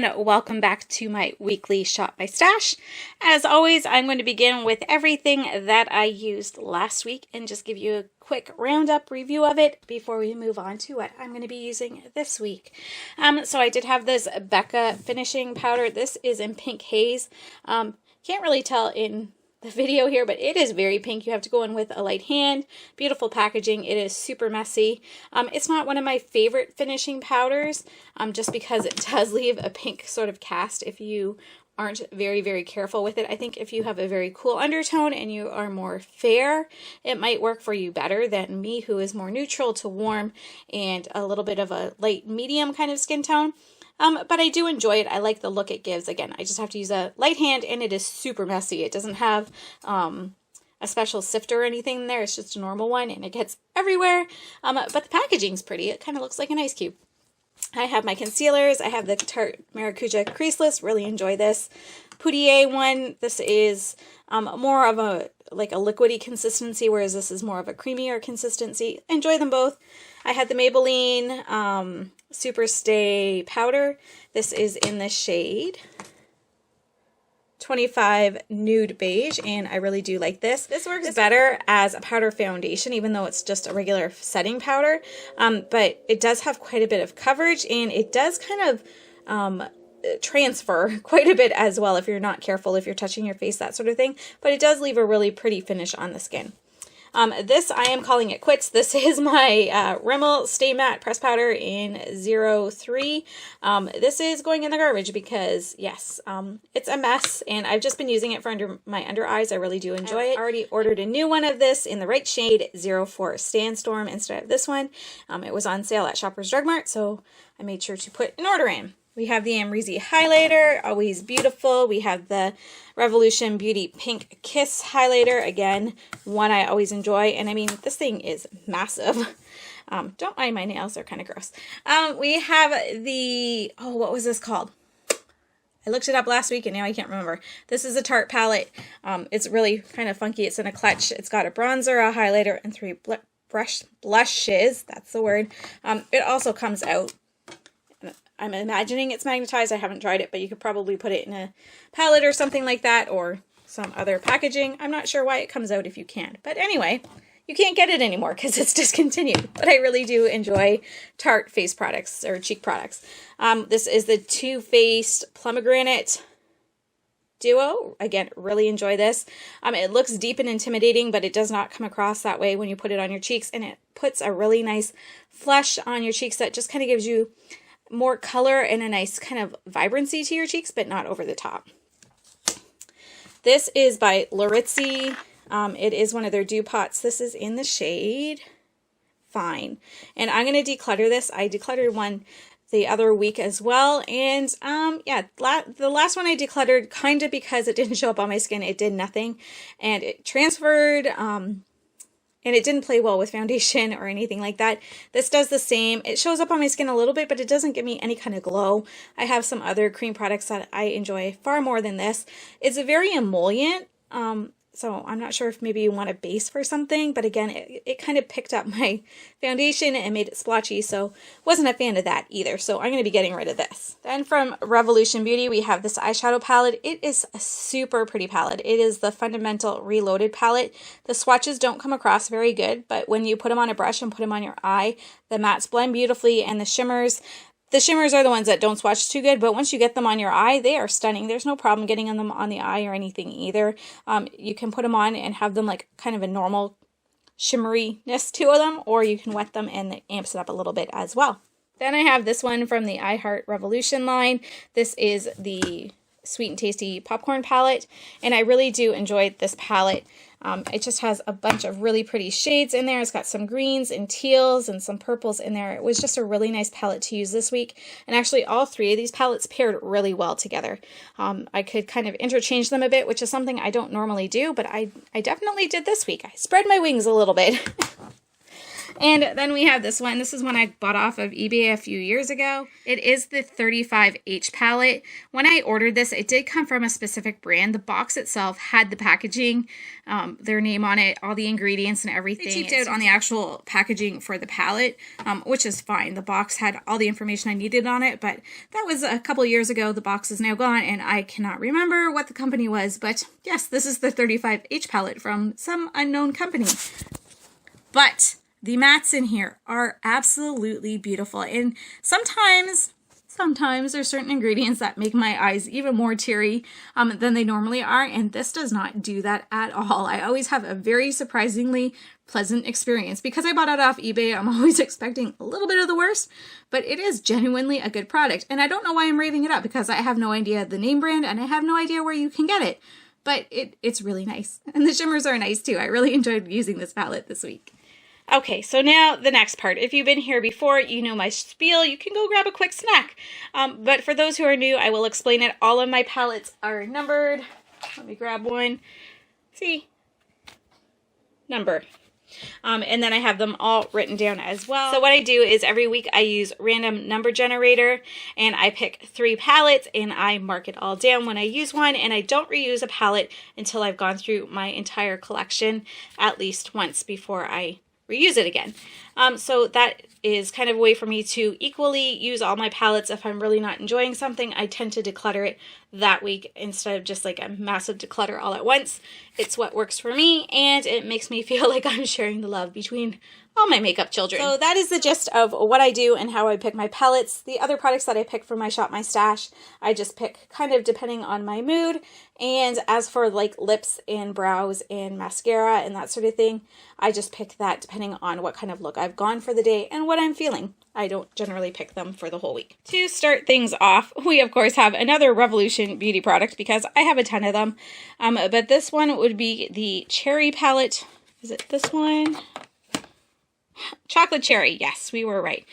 and welcome back to my weekly Shop My Stash. As always, I'm going to begin with everything that I used last week and just give you a quick roundup review of it before we move on to what I'm going to be using this week. So I did have this Becca finishing powder. This is in pink haze. Can't really tell in the video here, but it is very pink. You have to go in with a light hand. Beautiful packaging. It is super messy. It's not one of my favorite finishing powders, just because it does leave a pink sort of cast if you aren't very careful with it. I think if you have a very cool undertone and you are more fair, it might work for you better than me, who is more neutral to warm and a little bit of a light medium kind of skin tone. But I do enjoy it. I like the look it gives. Again, I just have to use a light hand, and it is super messy. It doesn't have a special sifter or anything in there. It's just a normal one, and it gets everywhere. But the packaging's pretty. It kind of looks like an ice cube. I have my concealers. I have the Tarte Maracuja Creaseless. Really enjoy this. Pudier one. This is more of a liquidy consistency, whereas this is more of a creamier consistency. Enjoy them both. I had the Maybelline Superstay powder. This is in the shade 25 Nude Beige, and I really do like this. This works better as a powder foundation, even though it's just a regular setting powder, but it does have quite a bit of coverage, and it does kind of transfer quite a bit as well if you're not careful, if you're touching your face, that sort of thing, but it does leave a really pretty finish on the skin. This, I am calling it quits. This is my Rimmel Stay Matte Press Powder in 03. This is going in the garbage because, yes, it's a mess, and I've just been using it for my under eyes. I really do enjoy it. I already ordered a new one of this in the right shade, 04 Sandstorm, instead of this one. It was on sale at Shoppers Drug Mart, so I made sure to put an order in. We have the Amrezy highlighter, always beautiful. We have the Revolution Beauty Pink Kiss highlighter, again, one I always enjoy. And I mean, this thing is massive. Don't mind my nails, they're kind of gross. We have the, what was this called? I looked it up last week and now I can't remember. This is a Tarte palette. It's really kind of funky. It's in a clutch. It's got a bronzer, a highlighter, and 3 blushes. That's the word. It also comes out. I'm imagining it's magnetized. I haven't tried it, but you could probably put it in a palette or something like that, or some other packaging. I'm not sure why it comes out if you can. But anyway, you can't get it anymore because it's discontinued. But I really do enjoy Tarte face products or cheek products. This is the Too Faced Plumagranate Duo. Again, really enjoy this. It looks deep and intimidating, but it does not come across that way when you put it on your cheeks. And it puts a really nice flush on your cheeks that just kind of gives you more color and a nice kind of vibrancy to your cheeks, but not over the top. This is by Laritzy. It is one of their dew pots. This is in the shade Fine. And I'm going to declutter this. I decluttered one the other week as well. And yeah, the last one I decluttered kind of because it didn't show up on my skin. It did nothing. And it transferred, and it didn't play well with foundation or anything like that. This does the same. It shows up on my skin a little bit, but it doesn't give me any kind of glow. I have some other cream products that I enjoy far more than this. It's a very emollient, so I'm not sure if maybe you want a base for something, but again, it kind of picked up my foundation and made it splotchy, so wasn't a fan of that either. So I'm going to be getting rid of this. Then from Revolution Beauty, we have this eyeshadow palette. It is a super pretty palette. It is the Fundamental Reloaded palette. The swatches don't come across very good, but when you put them on a brush and put them on your eye, the mattes blend beautifully, and the shimmers are the ones that don't swatch too good, but once you get them on your eye, they are stunning. There's no problem getting them on the eye or anything either. You can put them on and have them like kind of a normal shimmeriness to them, or you can wet them and it amps it up a little bit as well. Then I have this one from the I Heart Revolution line. This is the Sweet and Tasty Popcorn palette, and I really do enjoy this palette. It just has a bunch of really pretty shades in there. It's got some greens and teals and some purples in there. It was just a really nice palette to use this week. And actually all 3 of these palettes paired really well together. I could kind of interchange them a bit, which is something I don't normally do, but I definitely did this week. I spread my wings a little bit. And then we have this one. This is one I bought off of eBay a few years ago. It is the 35H palette. When I ordered this, it did come from a specific brand. The box itself had the packaging, their name on it, all the ingredients and everything. They cheaped out on the actual packaging for the palette, which is fine. The box had all the information I needed on it, but that was a couple years ago. The box is now gone, and I cannot remember what the company was, but yes, this is the 35H palette from some unknown company. But the mattes in here are absolutely beautiful, and sometimes there's certain ingredients that make my eyes even more teary than they normally are, and this does not do that at all. I always have a very surprisingly pleasant experience. Because I bought it off eBay, I'm always expecting a little bit of the worst, but it is genuinely a good product, and I don't know why I'm raving it up, because I have no idea the name brand, and I have no idea where you can get it, but it's really nice, and the shimmers are nice too. I really enjoyed using this palette this week. Okay, so now the next part. If you've been here before, you know my spiel. You can go grab a quick snack. But for those who are new, I will explain it. All of my palettes are numbered. Let me grab one. See? Number. And then I have them all written down as well. So what I do is every week I use random number generator, and I pick 3 palettes and I mark it all down when I use one, and I don't reuse a palette until I've gone through my entire collection at least once before I reuse it again. So that is kind of a way for me to equally use all my palettes. If I'm really not enjoying something, I tend to declutter it that week instead of just like a massive declutter all at once. It's what works for me, and it makes me feel like I'm sharing the love between all my makeup children. So that is the gist of what I do and how I pick my palettes. The other products that I pick for my Shop My Stash, I just pick kind of depending on my mood. And as for like lips and brows and mascara and that sort of thing, I just pick that depending on what kind of look I've gone for the day and what I'm feeling. I don't generally pick them for the whole week. To start things off, we of course have another Revolution beauty product because I have a ton of them. But this one would be the Cherry palette. Is it this one? Chocolate Cherry. Yes, we were right.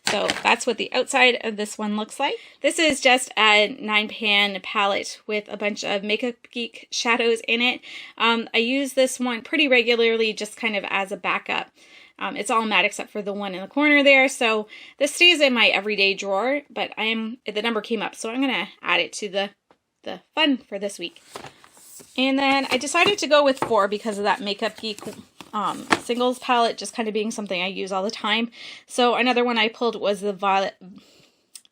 So that's what the outside of this one looks like. This is just a 9-pan palette with a bunch of Makeup Geek shadows in it. I use this one pretty regularly just kind of as a backup. It's all matte except for the one in the corner there. So this stays in my everyday drawer, but the number came up, so I'm going to add it to the fun for this week. And then I decided to go with 4 because of that Makeup Geek singles palette just kind of being something I use all the time. So another one I pulled was the Violet.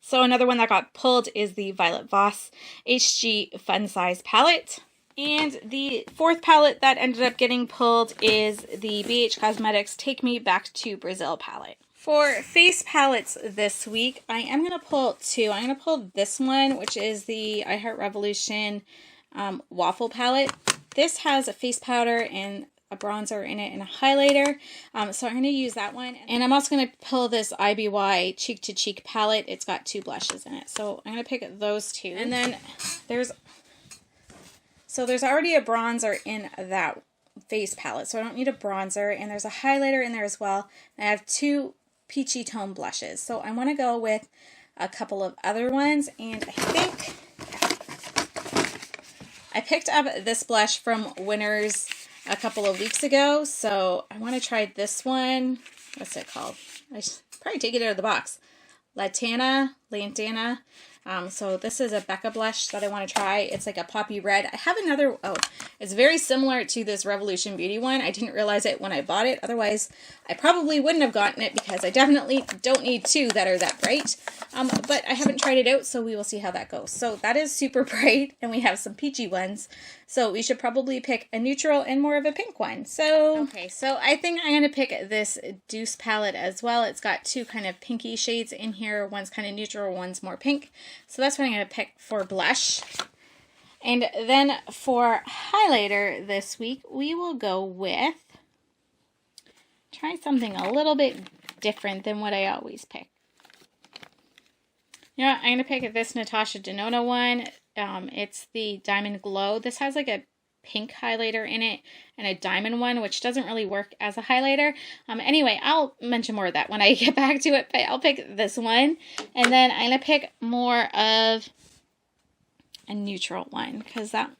So another one that got pulled is the Violet Voss HG Fun Size palette. And the 4th palette that ended up getting pulled is the BH Cosmetics Take Me Back to Brazil palette. For face palettes this week, I am going to pull 2. I'm going to pull this one, which is the I Heart Revolution Waffle palette. This has a face powder and a bronzer in it and a highlighter, so I'm going to use that one. And I'm also going to pull this IBY Cheek to Cheek palette. It's got 2 blushes in it, so I'm going to pick those 2. And then there's already a bronzer in that face palette, so I don't need a bronzer, and there's a highlighter in there as well. And I have 2 peachy tone blushes, so I want to go with a couple of other ones, and I think I picked up this blush from Winners a couple of weeks ago, so I want to try this one. What's it called? I should probably take it out of the box. Lantana. So this is a Becca blush that I want to try. It's like a poppy red. I have another, it's very similar to this Revolution Beauty one. I didn't realize it when I bought it. Otherwise, I probably wouldn't have gotten it because I definitely don't need 2 that are that bright. But I haven't tried it out, so we will see how that goes. So that is super bright, and we have some peachy ones. So we should probably pick a neutral and more of a pink one. So I think I'm going to pick this Deuce palette as well. It's got 2 kind of pinky shades in here. One's kind of neutral, one's more pink. So that's what I'm going to pick for blush. And then for highlighter this week, we will go with, try something a little bit different than what I always pick. You know what, I'm going to pick this Natasha Denona one. It's the Diamond Glow. This has like a pink highlighter in it and a diamond one, which doesn't really work as a highlighter. Anyway, I'll mention more of that when I get back to it, but I'll pick this one. And then I'm going to pick more of a neutral one because that...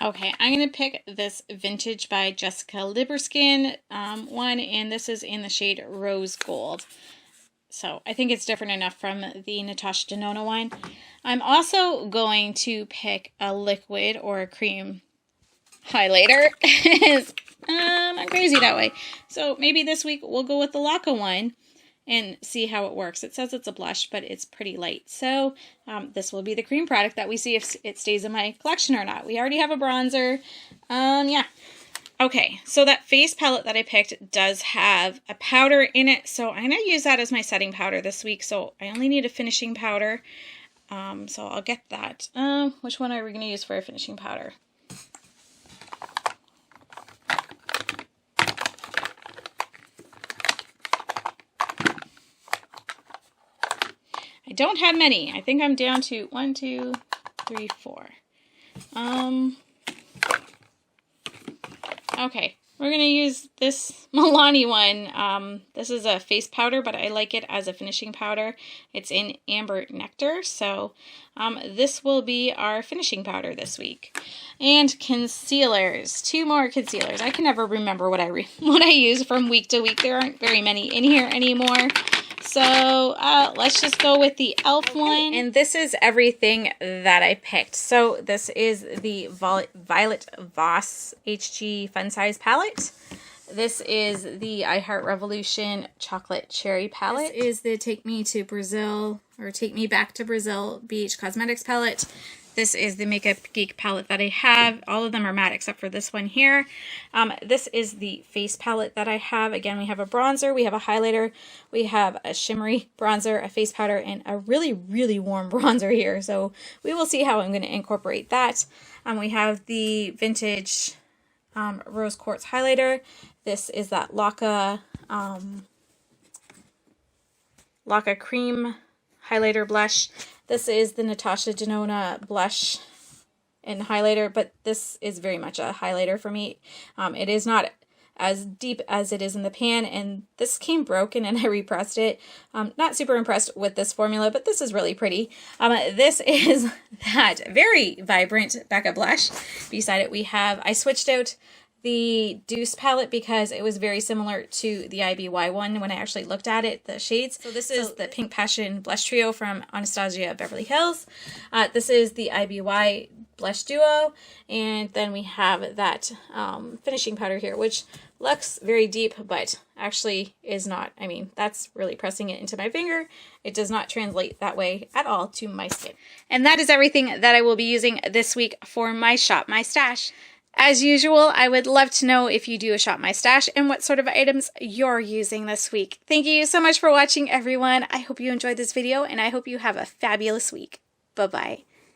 Okay, I'm going to pick this Vintage by Jessica Liberskin one, and this is in the shade Rose Gold. So I think it's different enough from the Natasha Denona one. I'm also going to pick a liquid or a cream highlighter. I'm crazy that way. So maybe this week we'll go with the Laca one and see how it works. It says it's a blush, but it's pretty light. So this will be the cream product that we see if it stays in my collection or not. We already have a bronzer. Yeah. Okay, so that face palette that I picked does have a powder in it. So I'm going to use that as my setting powder this week. So I only need a finishing powder. So I'll get that. Which one are we going to use for a finishing powder? I don't have many. I think I'm down to 1, 2, 3, 4. Okay, we're going to use this Milani one. This is a face powder, but I like it as a finishing powder. It's in Amber Nectar, so this will be our finishing powder this week. And concealers. 2 more concealers. I can never remember what I use from week to week. There aren't very many in here anymore. So let's just go with the e.l.f. one. And this is everything that I picked. So this is the Violet Voss HG Fun Size Palette. This is the I Heart Revolution Chocolate Cherry Palette. This is the Take Me to Brazil, or Take Me Back to Brazil BH Cosmetics Palette. This is the Makeup Geek palette that I have. All of them are matte except for this one here. This is the face palette that I have. Again, we have a bronzer, we have a highlighter, we have a shimmery bronzer, a face powder, and a really, really warm bronzer here. So we will see how I'm going to incorporate that. We have the Vintage Rose Quartz highlighter. This is that Laca Cream highlighter blush. This is the Natasha Denona blush and highlighter, but this is very much a highlighter for me. It is not as deep as it is in the pan, and this came broken and I repressed it. Not super impressed with this formula, but this is really pretty. This is that very vibrant Becca blush. Beside it we have, I switched out the Deuce palette because it was very similar to the IBY one when I actually looked at it, the shades. So this is the Pink Passion Blush Trio from Anastasia Beverly Hills. This is the IBY Blush Duo, and then we have that finishing powder here, which looks very deep, but actually is not. I mean, that's really pressing it into my finger. It does not translate that way at all to my skin. And that is everything that I will be using this week for my Shop My Stash. As usual, I would love to know if you do a Shop My Stash and what sort of items you're using this week. Thank you so much for watching, everyone. I hope you enjoyed this video, and I hope you have a fabulous week. Bye-bye.